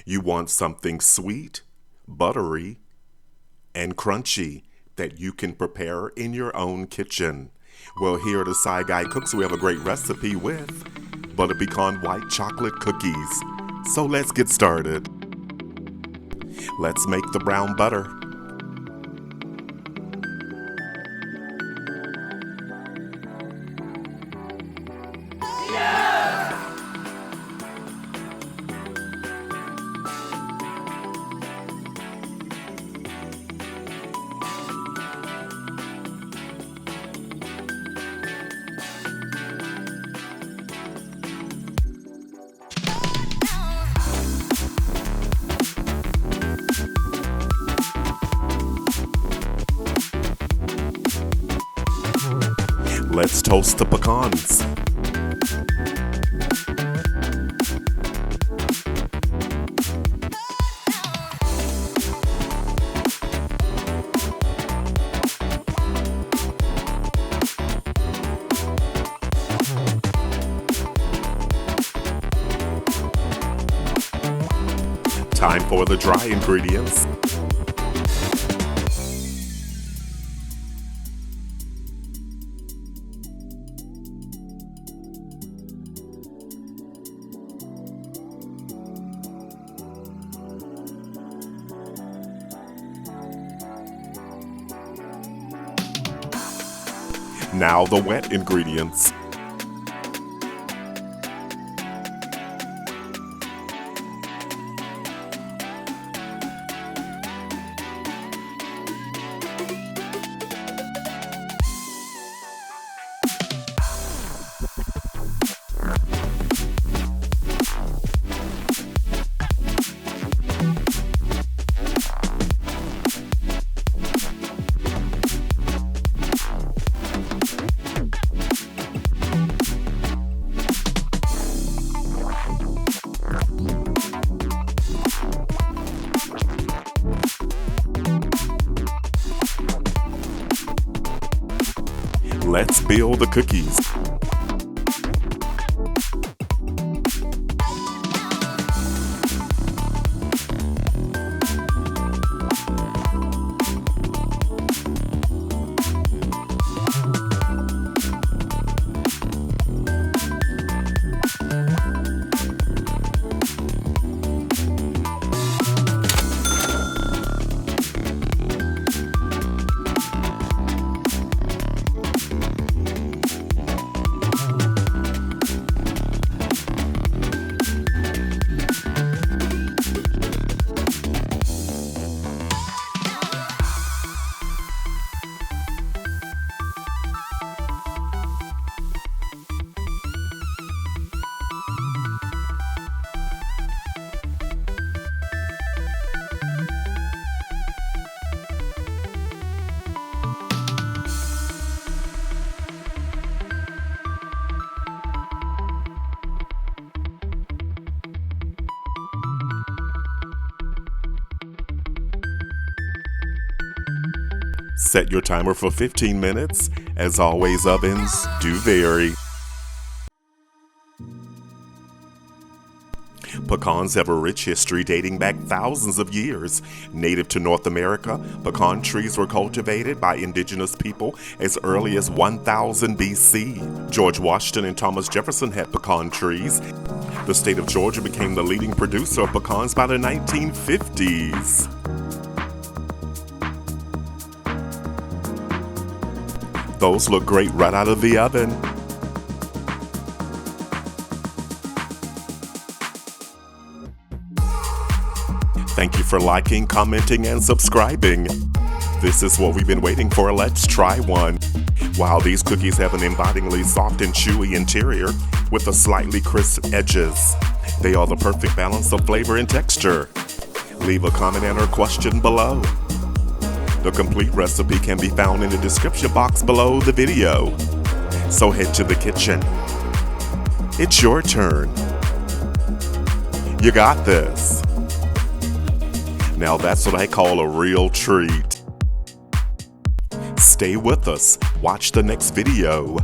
You want something sweet, buttery, and crunchy that you can prepare in your own kitchen. Well, here at the Side Guy Cooks, we have a great recipe with butter pecan white chocolate cookies. So let's get started. Let's make the brown butter. Let's toast the pecans. Time for the dry ingredients. Now the wet ingredients. Let's build the cookies. Set your timer for 15 minutes. As always, ovens do vary. Pecans have a rich history dating back thousands of years. Native to North America, pecan trees were cultivated by indigenous people as early as 1000 BC. George Washington and Thomas Jefferson had pecan trees. The state of Georgia became the leading producer of pecans by the 1950s. Those look great right out of the oven. Thank you for liking, commenting, and subscribing. This is what we've been waiting for. Let's try one. Wow, these cookies have an invitingly soft and chewy interior with the slightly crisp edges. They are the perfect balance of flavor and texture. Leave a comment and or question below. The complete recipe can be found in the description box below the video. So head to the kitchen. It's your turn. You got this. Now that's what I call a real treat. Stay with us. Watch the next video.